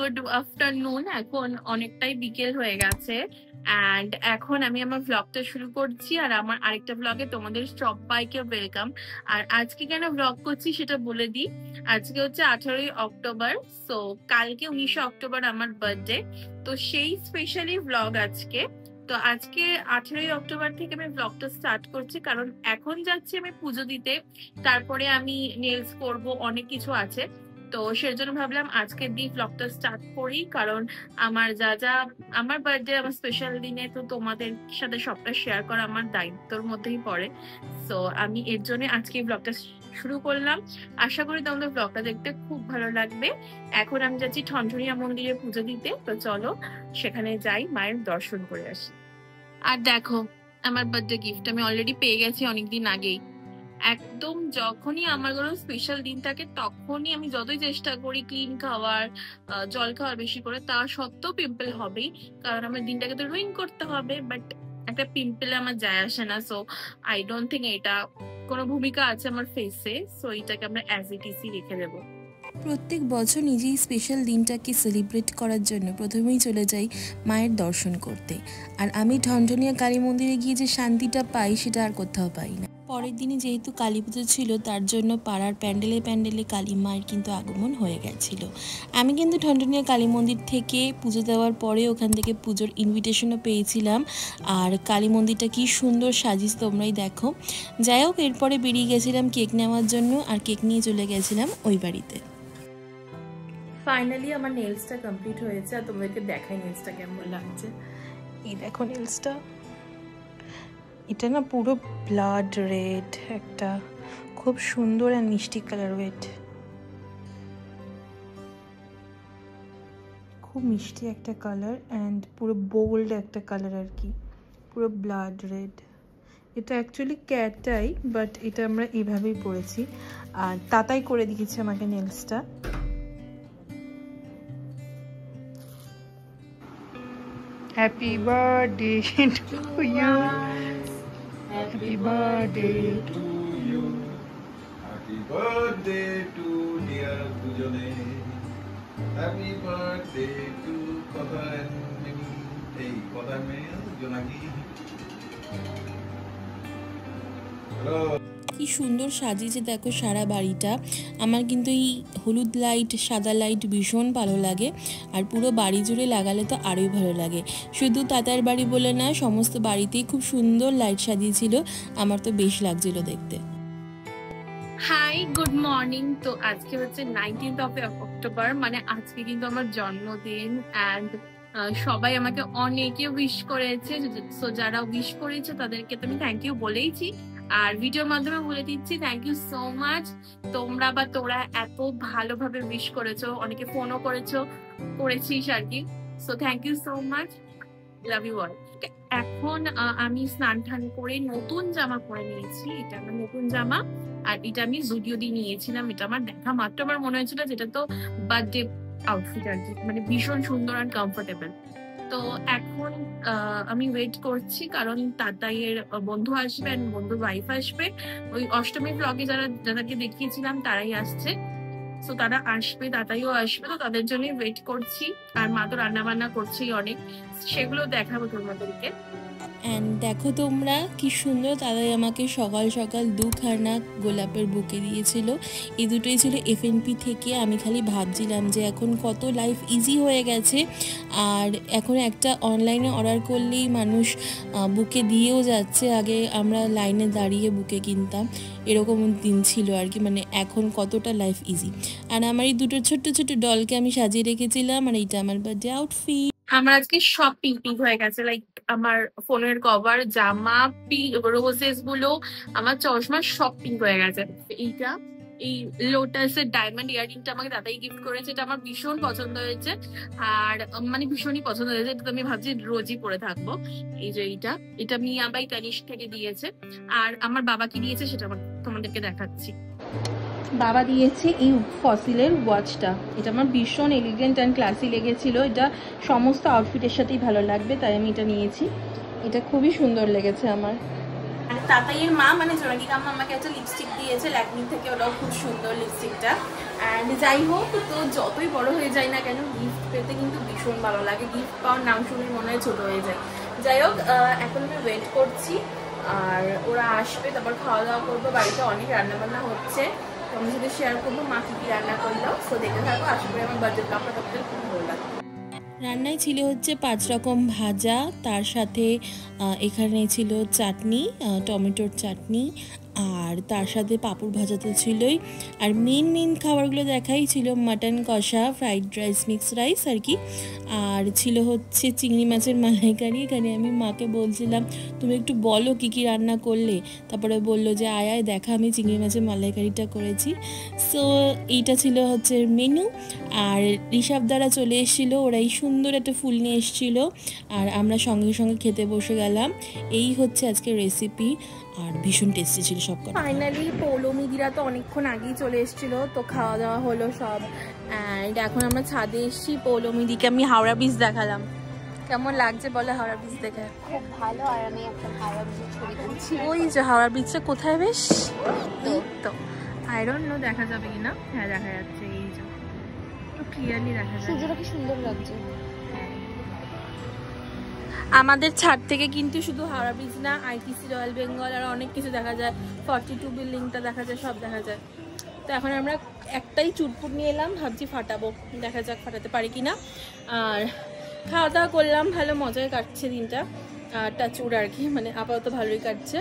Good afternoon. এখন অনেকটাই বিকেল হয়ে গেছে অ্যান্ড এখন আমি আমার ভ্লগটা শুরু করছি। আর আমার আরেকটা ভ্লগে তোমাদের সবাইকে ওয়েলকাম। আর আজকে কেন ভ্লগ করছি সেটা বলে দিই। আজকে হচ্ছে 18ই অক্টোবর, সো কালকে 19শে অক্টোবর আমার বার্থডে। তো সেই স্পেশালি ভ্লগ আজকে। তো আজকে 18ই অক্টোবর থেকে আমি ভ্লগটা স্টার্ট করছি, কারণ এখন যাচ্ছি আমি পুজো দিতে, তারপরে আমি নেলস করব, অনেক কিছু আছে। তো সেজন্য ভাবলাম আজকের দিয়ে ভ্লগটা স্টার্ট করি, কারণ আমার যা যা আমার বার্থডে, আমার স্পেশাল দিনে তো তোমাদের সাথে সবটা শেয়ার করা আমার দায়িত্বর মধ্যেই পড়ে। তো আমি এর জন্য আজকে ভ্লগটা শুরু করলাম। আশা করি তোমাদের ভ্লগটা দেখতে খুব ভালো লাগবে। এখন আমি যাচ্ছি ঠনঠনিয়া মন্দিরে পুজো দিতে, তো চলো সেখানে যাই, মায়ের দর্শন করে আসি। আর দেখো, আমার বার্থডে গিফট আমি অলরেডি পেয়ে গেছি অনেকদিন আগেই। একদম যখনই আমার কোনো স্পেশাল দিন থাকে তখনই আমি যতই চেষ্টা করি ক্লিন খাওয়ার, জল খাওয়ার বেশি করে, তা সত্ত্বেও পিম্পল হবেই, কারণ আমার দিনটাকে তো রুইন করতে হবে। বাট একটা পিম্পলে আমার যায় আসে না। সো আই ডোন্ট থিঙ্ক এটা কোনো ভূমিকা আছে আমার ফেসে। সো এটাকে আমরা অ্যাজ ইট ইজই রেখে দেবো। প্রত্যেক বছর নিজেই স্পেশাল দিনটাকে সেলিব্রেট করার জন্য প্রথমেই চলে যাই মায়ের দর্শন করতে। আর আমি ঠনঠনিয়া কালী মন্দিরে গিয়ে যে শান্তিটা পাই সেটা আর কোথাও পাই না। পরের দিনে যেহেতু কালী পুজো ছিল, তার জন্য পাড়ার প্যান্ডেলে প্যান্ডেলে কালী মায়ের কিন্তু আগমন হয়ে গেছিল। আমি কিন্তু ঠনঠনিয়া কালী মন্দির থেকে পুজো দেওয়ার পরে ওখান থেকে পুজোর ইনভিটেশনও পেয়েছিলাম। আর কালী মন্দিরটা কি সুন্দর সাজিস তোমরাই দেখো। যাই হোক, এরপরে বেরিয়ে গেছিলাম কেক নেওয়ার জন্য, আর কেক নিয়ে চলে গেছিলাম ওই বাড়িতে। ফাইনালি আমার নেলসটা কমপ্লিট হয়েছে, আর তোমাদেরকে দেখাই নেলসটা কেমন লাগছে। এই দেখো নেলসটা, এটা না পুরো ব্লাড রেড, একটা খুব সুন্দর আর মিষ্টি কালার, ওয়েট, খুব মিষ্টি একটা কালার অ্যান্ড পুরো বোল্ড একটা কালার আর কি, পুরো ব্লাড রেড। এটা অ্যাকচুয়ালি ক্যাটাই, বাট এটা আমরা এইভাবেই পরেছি। আর তাতাই করে দিয়েছে আমাকে নেলসটা। Happy birthday to you. Happy birthday to you. Happy birthday to dear Pujone. Happy birthday to Kodan. Hey, Kodan Jonagi. Hello. কি সুন্দর সাজিয়েছে দেখো সারা বাড়িটা। আমার কিন্তু এই হলুদ লাইট, সাদা লাইট ভীষণ ভালো লাগে, আর পুরো বাড়ি জুড়ে লাগালে তো আরোই ভালো লাগে। শুধু তাতার বাড়ি বলে না, সমস্ত বাড়িতেই খুব সুন্দর লাইট সাজিয়েছিল, আমার তো বেশ লাগছিল দেখতে। Hi, good morning. তো আজকে হচ্ছে 19th অফ অক্টোবর, মানে আজকে কিন্তু আমার জন্মদিন। অ্যান্ড সবাই আমাকে অনেকে উইশ করেছে। সো যারা উইশ করেছে তাদেরকে তো আমি থ্যাংক ইউ বলেইছি, আর ভিডিওর মাধ্যমে বলে দিচ্ছি থ্যাংক ইউ সো মাচ। তোরা এত ভালোভাবে উইশ করেছো, অনেকে ফোনও করেছিস আর কি। So thank you so much, love you all. এখন আমি স্নান টান করে নতুন জামা পরে নিয়েছি। এটা আমার নতুন জামা, আর এটা আমি জুডিও দিয়ে নিয়েছিলাম। এটা আমার দেখা মাত্র আমার মনে হয়েছিল যেটা তো বার্থডে আউটফিট আর কি, মানে ভীষণ সুন্দর আর কমফোর্টেবল। তো এখন আমি ওয়েট করছি, কারণ তাতাইয়ের বন্ধু আসবে, বন্ধুর ওয়াইফ আসবে। ওই অষ্টমী ব্লগে যাদেরকে দেখিয়েছিলাম তারাই আসছে। তো তারা আসবে, তাতাইও আসবে, তো তাদের জন্যই ওয়েট করছি। আর মা তো রান্না বান্না করছেই অনেক, সেগুলো দেখাবো তোমাদেরকে। অ্যান্ড দেখো তোমরা কি সুন্দর দাদাই আমাকে সকাল সকাল দুখানা গোলাপের বুকে দিয়েছিল। এই দুটোই ছিল FNP থেকে। আমি খালি ভাবছিলাম যে এখন কত লাইফ ইজি হয়ে গেছে, আর এখন একটা অনলাইনে অর্ডার করলেই মানুষ বুকে দিয়েও যাচ্ছে। আগে আমরা লাইনে দাঁড়িয়ে বুকে কিনতাম, এরকম দিন ছিল আর কি, মানে এখন কতটা লাইফ ইজি। আর আমার এই দুটো ছোট্ট ছোট্ট ডলকে আমি সাজিয়ে রেখেছিলাম, আর এইটা আমার বার্থডে আউটফিট। আমার আজকে সব পিঙ্ক পিঙ্ক হয়ে গেছে, লাইক আমার ফোনের কভার, জামা, রোজেস গুলো, আমার চশমা সব পিঙ্ক হয়ে গেছে। এইটা, এই লোটাসের ডায়মন্ড ইয়াররিংটা আমাকে দাদাই গিফট করেছে, এটা আমার ভীষণ পছন্দ হয়েছে। আর মানে ভীষণই পছন্দ হয়েছে, এটা তো আমি ভাবছি রোজই পরে থাকবো। এই যে এটা মিয়া বাই তানিশ থেকে দিয়েছে। আর আমার বাবাকে দিয়েছে, সেটা তোমাদেরকে দেখাচ্ছি। বাবা দিয়েছে এই ফসিলের ওয়াচটা। এটা আমার ভীষণ এলিগেন্ট অ্যান্ড ক্লাসি লেগেছিল। এটা সমস্ত আউটফিটের সাথেই ভালো লাগবে, তাই আমি এটা নিয়েছি। এটা খুবই সুন্দর লেগেছে আমার। আর তাতাইয়ের মা মানে জোনাকি কাম্মা আমাকে একটা লিপস্টিক দিয়েছে ল্যাকমি থেকে, ওটাও খুব সুন্দর লিপস্টিকটা। অ্যান্ড যাই হোক, তো যতই বড় হয়ে যায় না কেন গিফট পেতে কিন্তু ভীষণ ভালো লাগে, গিফট পাওয়ার নাম শুনে মনে হয় ছোটো হয়ে যায়। যাই হোক, এখন আমি ওয়েট করছি আর ওরা আসবে, তারপর খাওয়া দাওয়া করবো। বাড়িতে অনেক রান্নাবান্না হচ্ছে, তোমার সাথে শেয়ার করবো মা কী রান্না করলো। সো দেখে থাকো, আশা করি আমার বার্থডে কাপড় করতে খুব ভালো লাগে। রান্নায় ছিল হচ্ছে 5 রকম ভাজা, তার সাথে এখানে ছিল চাটনি, টমেটোর চাটনি, আর তার সাথে পাঁপড় ভাজা তো ছিলই। আর মেন খাবারগুলো দেখাই ছিল মাটন কষা, ফ্রাইড রাইস, মিক্স রাইস আর কি। আর ছিল হচ্ছে চিংড়ি মাছের মালাইকারি। এখানে আমি মাকে বলছিলাম তুমি একটু বলো কী কী রান্না করলে, তারপরে বললো যে আয় দেখা আমি চিংড়ি মাছের মালাইকারিটা করেছি। সো এইটা ছিল হচ্ছে মেনু। আর ঋষভ দ্বারা চলে এসেছিলো, ওরাই সুন্দর একটা ফুল নিয়ে এসেছিলো আর আমরা সঙ্গে সঙ্গে খেতে বসে গেলাম। এই হচ্ছে আজকে রেসিপি, আর ভীষণ টেস্টি ছিল সব কটা। ফাইনালি পৌলমিদিরা তো অনেকক্ষণ আগেই চলে এসেছিলো, তো খাওয়া দাওয়া হলো সব। অ্যান্ড এখন আমরা ছাদে এসেছি, পৌলমিদিকে আমি হাওড়া ব্রিজ দেখালাম। কেমন লাগছে বলে হাওড়া ব্রিজ দেখে? খুব ভালো। আর আমি একটা হাওড়া ব্রিজের ছবি তুলছি। ওই যে হাওড়া ব্রিজটা কোথায় বেশ তো আই ডোন্ট নো দেখা যাবে কিনা। হ্যাঁ দেখা যাচ্ছে, এই যে একটু ক্লিয়ারলি দেখা যাচ্ছে। সূর্যটা কি সুন্দর লাগছে। আমাদের ছাদ থেকে কিন্তু শুধু হাওড়া ব্রিজ না, আইটিসি, রয়্যাল বেঙ্গল আর অনেক কিছু দেখা যায়, 42 বিল্ডিংটা দেখা যায়, সব দেখা যায়। তো এখন আমরা একটাই চুটপুট নিয়ে এলাম, ভাবছি ফাটাবো, দেখা যাক ফাটাতে পারি কিনা। আর খাওয়া দাওয়া করলাম, ভালো মজায় কাটছে দিনটা, টাচউড আর কি, মানে আপাতত ভালোই কাটছে।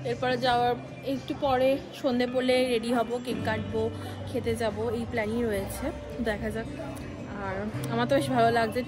এরপরে যাওয়ার একটু পরে সন্ধে পড়লে রেডি হব, কেক কাটবো, খেতে যাব, এই প্ল্যানই রয়েছে, দেখা যাক। আর আমার তো বেশ ভালো লাগছে,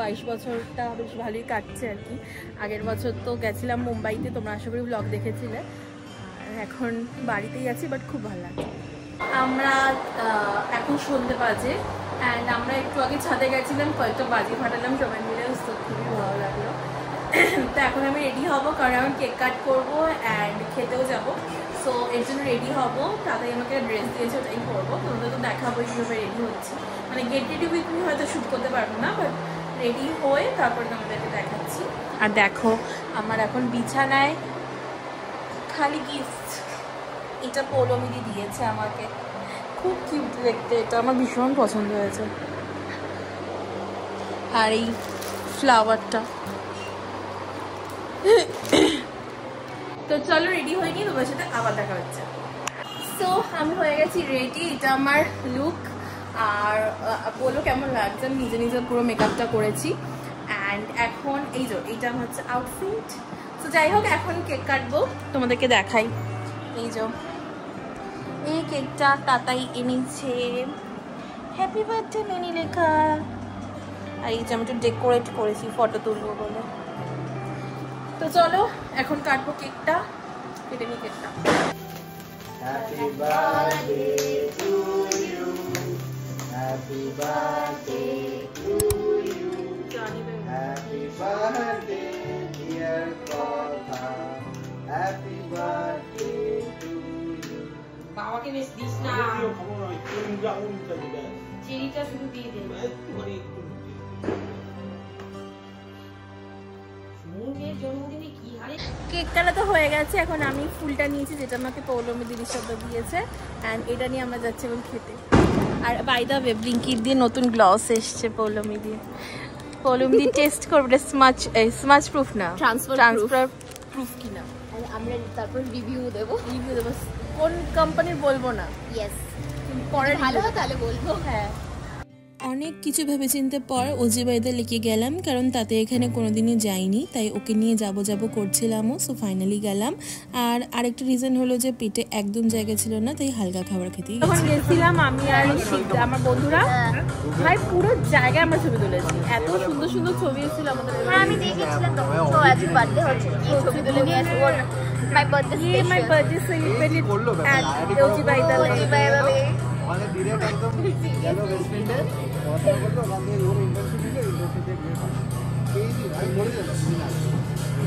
22 বছরটা বেশ ভালোই কাটছে আর কি। আগের বছর তো গেছিলাম মুম্বাইতে, তোমরা আশা করি ব্লগ দেখেছিলে। এখন বাড়িতেই আছি, বাট খুব ভালো লাগছে। আমরা এখন সন্ধে বাজে, অ্যান্ড আমরা একটু আগে ছাদে গেছিলাম, কয়েকটা বাজি ফাটালাম সবাই মিলে, তো খুবই ভালো লাগলো। তো এখন আমি রেডি হব, কারণ আমি কেক কাট করবো অ্যান্ড খেতেও যাব। সো এর জন্য রেডি হব, তাতেই আমাকে ড্রেস দিয়েছে, ওটাই করবো। তোমাদের তো দেখাবো কীভাবে রেডি হচ্ছে, মানে গেট রেডি উইথ মি হয়তো শ্যুট করতে পারবো না, বাট রেডি হয়ে তারপর তোমাদেরকে দেখাচ্ছি। আর দেখো আমার এখন বিছানায় খালি গিফট, এটা পৌলমিদি দিয়েছে আমাকে, খুব কিউট দেখতে, এটা আমার ভীষণ পছন্দ হয়েছে। আর এই ফ্লাওয়ারটা। তো চলো রেডি হয়ে নিয়ে তোমার সাথে আবার দেখা হচ্ছে। সো আমি হয়ে গেছি রেডি, এটা আমার লুক। আর বলো কেমন লাগছে, আমি নিজে পুরো মেকআপটা করেছি। অ্যান্ড এখন এই যে এইটা আমার হচ্ছে আউটফিট। তো যাই হোক, এখন কেক কাটবো, তোমাদেরকে দেখাই। এই যে এই কেকটা তাতাই এনেছে, হ্যাপি বার্থডে মেনি লেখা। আর এই যে আমি একটু ডেকোরেট করেছি ফটো তুলবো বলে। তো চলো এখন কাটবো কেকটা, কেটে নিই কেকটা। Happy birthday to you. Happy birthday to you. Happy birthday dear Kotha. Happy birthday to you. বাবাকে বেশ দিস না, চেরিটা শুধু দিয়ে দে। জন্মদিনে কি হারে কেক কাটা তো হয়ে গেছে, এখন আমি ফুলটা নিয়েছি যেটা আমাকে পৌলমিদি ঋষভ দিয়েছে, অ্যান্ড এটা নিয়ে আমরা যাচ্ছি এখন খেতে। আর বাই দ্য ওয়ে ব্লিঙ্কিট দিয়ে নতুন গ্লস এসছে পৌলমিদি টেস্ট করবে, এটা স্মাচ প্রুফ না, ট্রান্সফার প্রুফ কিনা। আর আমরা তারপর রিভিউ দেবো। কোন কোম্পানির বলবো না, ইয়েস, পরে ভালো হয় তাহলে বলবো। হ্যাঁ। অনেক কিছু ভেবেচিন্তে পর অজিবাইদা লিখে গেলাম, কারণ তাতে এখানে কোনোদিনই যাইনি, তাই ওকে নিয়ে যাব করছিলামও। সো ফাইনালি গেলাম। আর আরেকটা রিজন হলো যে পেটে একদম জায়গা ছিল না, তাই হালকা খাবার খেতেই তখন গেছিলাম আমি আর আমার বন্ধুরা, ভাই পুরো জায়গায় আমরা ছবি তুলেছি, এত সুন্দর সুন্দর ছবি এসেছিল আমাদের। হ্যাঁ আমি দেখেছিলাম তখন, তো হ্যাপি বার্থডে হচ্ছে, এই ছবি তুলে নিয়ে আসবো। মাই বার্থডে সেলিব্রেটেড এট অজিবাইদা লেক। মানে ডিরেক্ট একদম গেল রেস্টুরেন্টে পড়াশোনা করতে, ওখান থেকে ওর ইন্টার্নশিপে গিয়ে এই আমি বলেছিলাম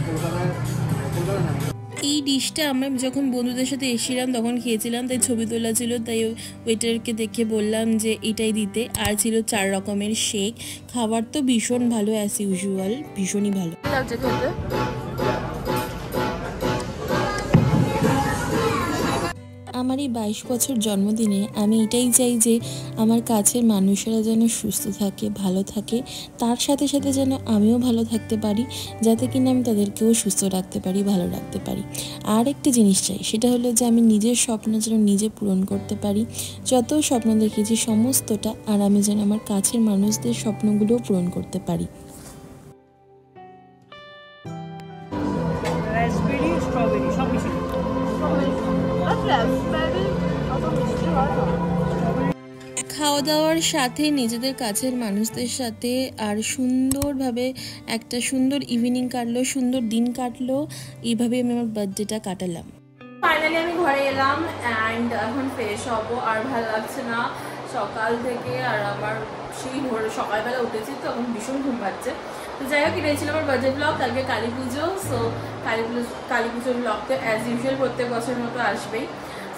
কলকাতায় না। এই ডিশটা আমরা যখন বন্ধুদের সাথে এসেছিলাম তখন খেয়েছিলাম, তাই ছবি তোলা ছিল, তাই ওয়েটারকে দেখে বললাম যে এটাই দিতে। আর ছিল 4 রকমের শেক। খাবার তো ভীষণ ভালো, অ্যাজ ইউজুয়াল ভীষণই ভালো। আমার এই 22 বছর জন্মদিনে আমি এটাই চাই যে আমার কাছের মানুষেরা যেন সুস্থ থাকে, ভালো থাকে, তার সাথে সাথে যেন আমিও ভালো থাকতে পারি, যাতে কিনা আমি তাদেরকেও সুস্থ রাখতে পারি, ভালো রাখতে পারি। আর একটা জিনিস চাই, সেটা হলো যে আমি নিজের স্বপ্ন যেন নিজে পূরণ করতে পারি, যত স্বপ্ন দেখেছি সমস্তটা, আর আমি যেন আমার কাছের মানুষদের স্বপ্নগুলোও পূরণ করতে পারি। রাসবেরি স্ট্রবেরি সব মিশিয়ে খাওয়া দাওয়ার সাথে নিজেদের কাছের মানুষদের সাথে আর সুন্দরভাবে একটা সুন্দর ইভিনিং কাটলো, সুন্দর দিন কাটলো। এইভাবে আমি আমার বার্থডেটা কাটালাম। ফাইনালি আমি ঘরে এলাম অ্যান্ড এখন ফ্রেশ হবো। আর ভালো লাগছে না সকাল থেকে, আর আমার সেই ভোরে সকালবেলা উঠেছি তো এখন ভীষণ ঘুম পাচ্ছে। তো যাই হোক, এটাই ছিল আমার বার্থডে ব্লগ। কালকে কালী পুজো, সো কালী পুজোর ব্লগ তো অ্যাজ ইউজুয়াল প্রত্যেক বছরের মতো আসবেই।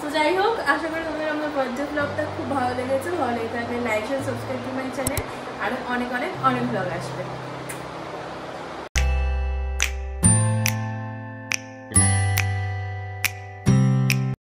তো যাই হোক, আশা করি তোমাদের আমার বার্থডে ব্লগটা খুব ভালো লেগেছে। ভালো লেগে থাকলে like share subscribe to my channel, আর অনেক অনেক অনেক ব্লগ আসবে।